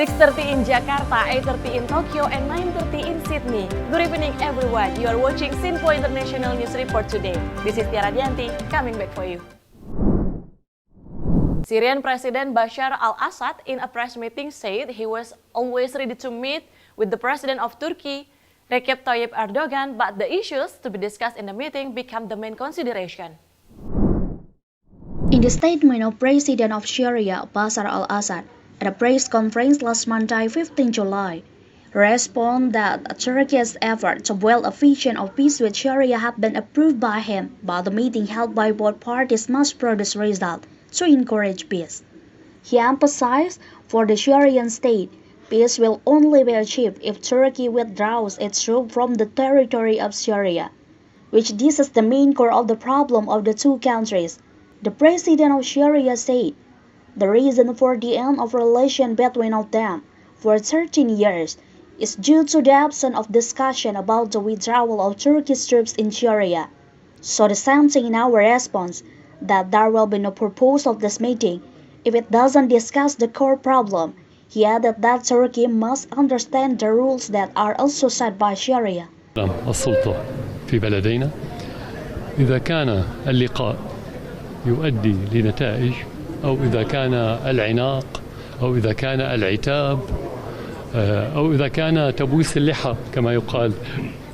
6:30 in Jakarta, 8:30 in Tokyo, and 9:30 in Sydney. Good evening, everyone. You are watching Sinpo International News Report today. This is Tiara Dianti, coming back for you. Syrian President Bashar al-Assad in a press meeting said he was always ready to meet with the President of Turkey, Recep Tayyip Erdogan, but the issues to be discussed in the meeting become the main consideration. In the statement of President of Syria, Bashar al-Assad, at a press conference last Monday, 15 July, responded that Turkey's effort to build a vision of peace with Syria had been approved by him, but the meeting held by both parties must produce results to encourage peace. He emphasized, for the Syrian state, peace will only be achieved if Turkey withdraws its troops from the territory of Syria, which this is the main core of the problem of the two countries. The President of Syria said, the reason for the end of relations between of them for 13 years is due to the absence of discussion about the withdrawal of Turkish troops in Syria. So the same thing in our response, that there will be no purpose of this meeting if it doesn't discuss the core problem. He added that Turkey must understand the rules that are also set by Syria. السلطة في بلدينا إذا كان اللقاء يؤدي لنتائج أو إذا كان العناق أو إذا كان العتاب أو إذا كان تبويس اللحى كما يقال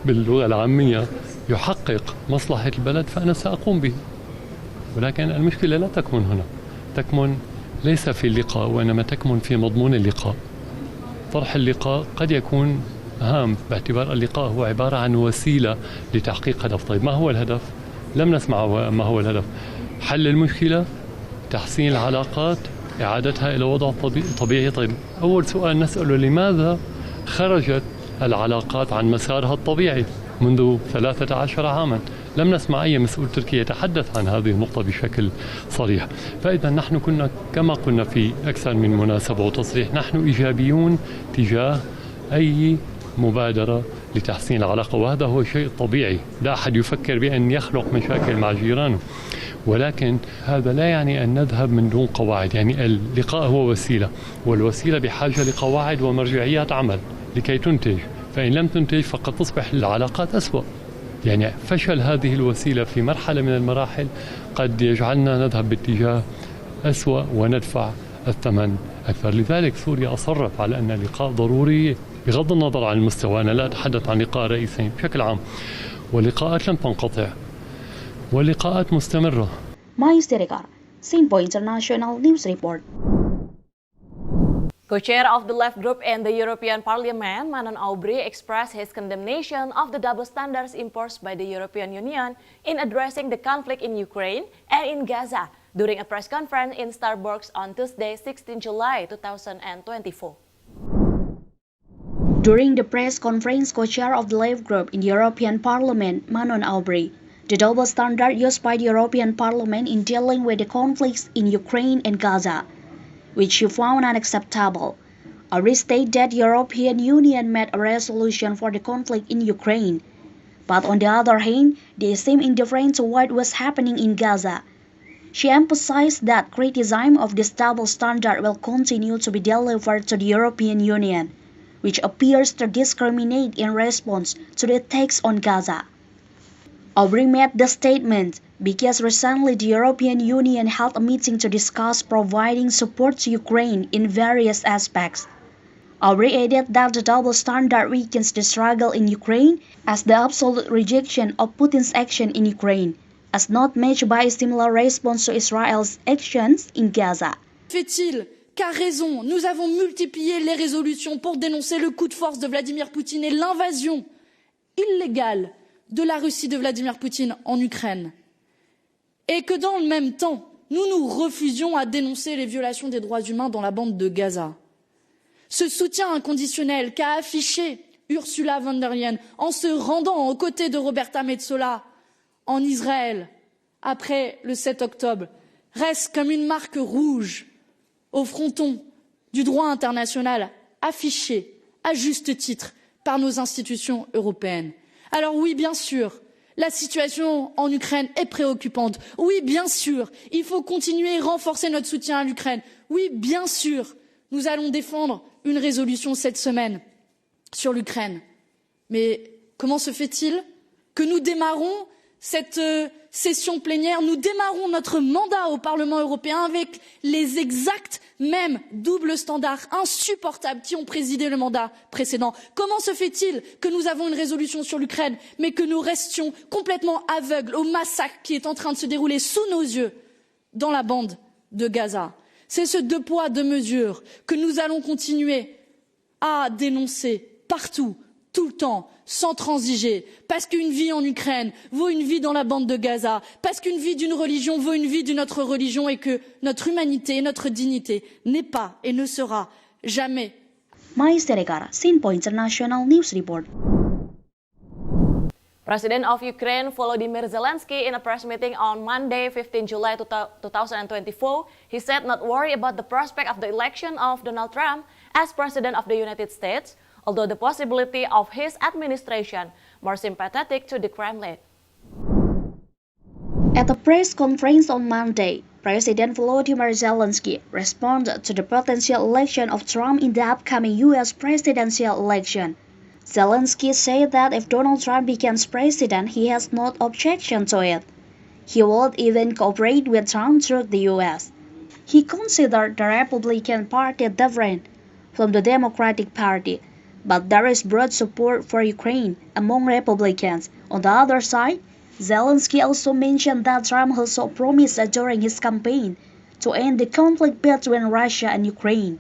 باللغة العامية يحقق مصلحة البلد فأنا سأقوم به. ولكن المشكلة لا تكمن هنا، تكمن ليس في اللقاء وإنما تكمن في مضمون اللقاء. طرح اللقاء قد يكون هام باعتبار اللقاء هو عبارة عن وسيلة لتحقيق هدف. طيب ما هو الهدف؟ لم نسمع ما هو الهدف. حل المشكلة، تحسين العلاقات، إعادتها إلى وضع طبيعي. طيب أول سؤال نسأله، لماذا خرجت العلاقات عن مسارها الطبيعي منذ 13 عاما؟ لم نسمع أي مسؤول تركي يتحدث عن هذه النقطة بشكل صريح. فإذا نحن كنا كما قلنا في أكثر من مناسبة وتصريح، نحن إيجابيون تجاه أي مبادرة لتحسين العلاقة، وهذا هو شيء طبيعي. لا أحد يفكر بأن يخلق مشاكل مع جيرانه، ولكن هذا لا يعني أن نذهب من دون قواعد. يعني اللقاء هو وسيلة، والوسيلة بحاجة لقواعد ومرجعيات عمل لكي تنتج، فإن لم تنتج فقد تصبح العلاقات أسوأ. يعني فشل هذه الوسيلة في مرحلة من المراحل قد يجعلنا نذهب باتجاه أسوأ وندفع الثمن أكثر. لذلك سوريا أصرت على أن اللقاء ضروري بغض النظر عن المستوى. أنا لا أتحدث عن لقاء رئيسين بشكل عام، واللقاءات لم تنقطع واللقاءات مستمرة. Mai Siregar, Sinpo International News Report. Co-chair of the left group in the European Parliament, Manon Aubry, expressed his condemnation of the double standards imposed by the European Union in addressing the conflict in Ukraine and in Gaza during a press conference in Starbucks on Tuesday, 16 July 2024. During the press conference, co-chair of the left group in the European Parliament, Manon Aubry, the double standard used by the European Parliament in dealing with the conflicts in Ukraine and Gaza, which she found unacceptable. Aubry stated that the European Union made a resolution for the conflict in Ukraine, but on the other hand, they seem indifferent to what was happening in Gaza. She emphasized that criticism of this double standard will continue to be delivered to the European Union, which appears to discriminate in response to the attacks on Gaza. Aubry made the statement because recently the European Union held a meeting to discuss providing support to Ukraine in various aspects. Aubry added that the double standard weakens the struggle in Ukraine as the absolute rejection of Putin's action in Ukraine, as not matched by a similar response to Israel's actions in Gaza. Fait-il qu'à raison, nous avons multiplié les résolutions pour dénoncer le coup de force de Vladimir Poutine et l'invasion illégale de la Russie de Vladimir Poutine en Ukraine, et que dans le même temps, nous nous refusions à dénoncer les violations des droits humains dans la bande de Gaza. Ce soutien inconditionnel qu'a affiché Ursula von der Leyen en se rendant aux côtés de Roberta Metsola en Israël après le 7 octobre reste comme une marque rouge au fronton du droit international affiché à juste titre par nos institutions européennes. Alors oui, bien sûr, la situation en Ukraine est préoccupante. Oui, bien sûr, il faut continuer et renforcer notre soutien à l'Ukraine. Oui, bien sûr, nous allons défendre une résolution cette semaine sur l'Ukraine. Mais comment se fait-il que nous démarrons cette session plénière, nous démarrons notre mandat au Parlement européen avec les exacts mêmes doubles standards insupportables qui ont présidé le mandat précédent? Comment se fait-il que nous avons une résolution sur l'Ukraine, mais que nous restions complètement aveugles au massacre qui est en train de se dérouler sous nos yeux dans la bande de Gaza? C'est ce deux poids, deux mesures que nous allons continuer à dénoncer partout, tout le temps, sans transiger, parce qu'une vie en Ukraine vaut une vie dans la bande de Gaza, parce qu'une vie d'une religion vaut une vie d'une autre religion et que notre humanité et notre dignité n'est pas et ne sera jamais. Syirian, Sinpo International News Report. President of Ukraine Volodymyr Zelensky in a press meeting on Monday, 15 July 2024, he said not worry about the prospect of the election of Donald Trump as President of the United States, although the possibility of his administration more sympathetic to the Kremlin. At a press conference on Monday, President Volodymyr Zelensky responded to the potential election of Trump in the upcoming U.S. presidential election. Zelensky said that if Donald Trump becomes president, he has no objection to it. He would even cooperate with Trump through the U.S. He considered the Republican Party different from the Democratic Party, but there is broad support for Ukraine among Republicans. On the other side, Zelensky also mentioned that Trump also promised during his campaign to end the conflict between Russia and Ukraine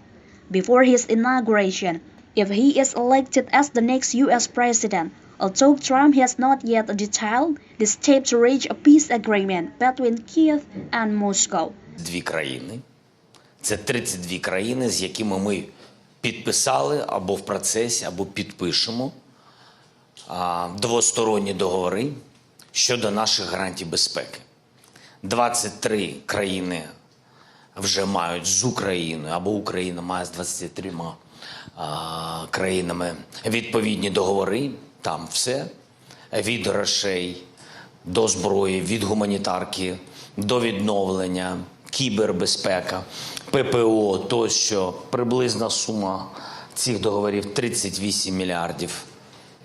before his inauguration if he is elected as the next U.S. president, although Trump has not yet detailed the steps to reach a peace agreement between Kiev and Moscow. Дві країни. Це 32 країни, з якими ми підписали або в процесі, або підпишемо двосторонні договори щодо наших гарантій безпеки. 23 країни вже мають з Україною, або Україна має з 23 країнами відповідні договори. Там все. Від грошей до зброї, від гуманітарки до відновлення, кібербезпека, ППО, тощо. Приблизна сума цих договорів 38 мільярдів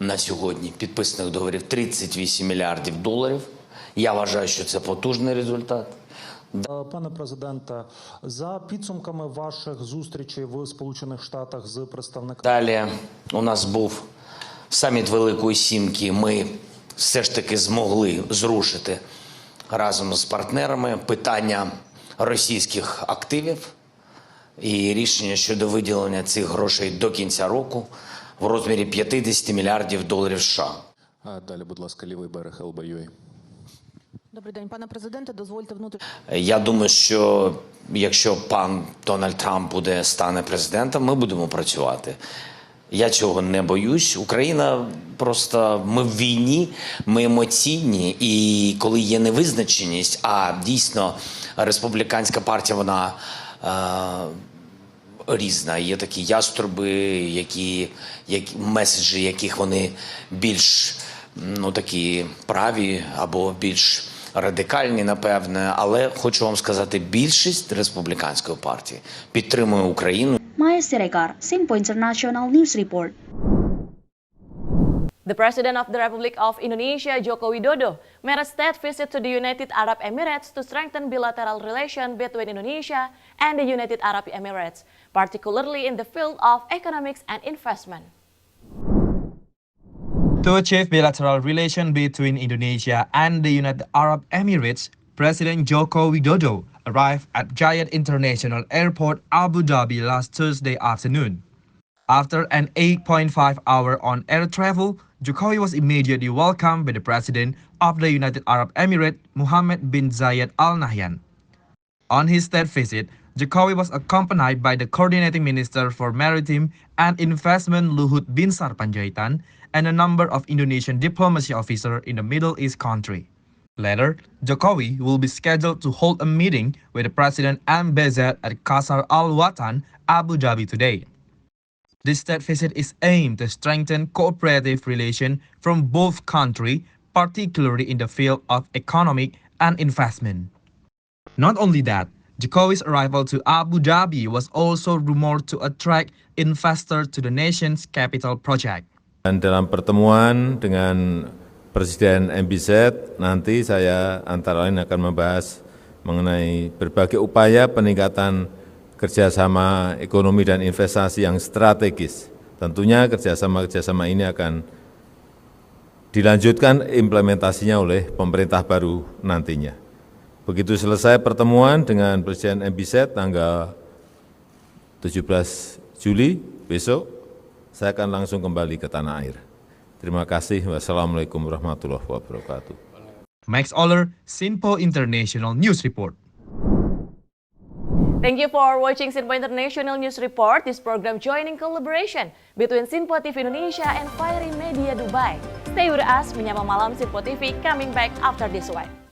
на сьогодні. Підписаних договорів 38 мільярдів доларів. Я вважаю, що це потужний результат. Пане президенте, за підсумками ваших зустрічей в Сполучених Штатах з представниками... Далі у нас був саміт Великої Сімки. Ми все ж таки змогли зрушити разом з партнерами питання російських активів і рішення щодо виділення цих грошей до кінця року в розмірі 50 мільярдів доларів США. Далі, будь ласка, лівий берег ЛБЮ. Добрий день, пане президенте, дозвольте Я думаю, що якщо пан Дональд Трамп стане президентом, ми будемо працювати. Я цього не боюсь. Україна просто, ми в війні, ми емоційні, і коли є невизначеність, а дійсно республіканська партія, вона різна. Є такі яструби, меседжі, яких вони більш такі праві або більш радикальні, напевне, але хочу вам сказати, більшість республіканської партії підтримує Україну. Syirian, Sinpo International News Report. The President of the Republic of Indonesia, Joko Widodo, made a state visit to the United Arab Emirates to strengthen bilateral relations between Indonesia and the United Arab Emirates, particularly in the field of economics and investment. To achieve bilateral relations between Indonesia and the United Arab Emirates, President Joko Widodo arrived at Zayed International Airport, Abu Dhabi last Thursday afternoon. After an 8.5-hour on-air travel, Jokowi was immediately welcomed by the President of the United Arab Emirates, Mohammed bin Zayed Al Nahyan. On his state visit, Jokowi was accompanied by the Coordinating Minister for Maritime and Investment Luhut Binsar Panjaitan and a number of Indonesian diplomacy officers in the Middle East country. Later, Jokowi will be scheduled to hold a meeting with the President and Bezat at Qasar Al Watan, Abu Dhabi today. This state visit is aimed to strengthen cooperative relations from both countries, particularly in the field of economic and investment. Not only that, Jokowi's arrival to Abu Dhabi was also rumored to attract investors to the nation's capital project. Dan dalam pertemuan dengan Presiden MBZ, nanti saya antara lain akan membahas mengenai berbagai upaya peningkatan kerjasama ekonomi dan investasi yang strategis. Tentunya kerjasama ini akan dilanjutkan implementasinya oleh pemerintah baru nantinya. Begitu selesai pertemuan dengan Presiden MBZ tanggal 17 Juli besok, saya akan langsung kembali ke tanah air. Terima kasih. Wassalamualaikum warahmatullahi wabarakatuh. Max Oller, Sinpo International News Report. Thank you for watching Sinpo International News Report. This program joining collaboration between Sinpo TV Indonesia and Fiery Media Dubai. Stay with us, menyapa malam Sinpo TV coming back after this one.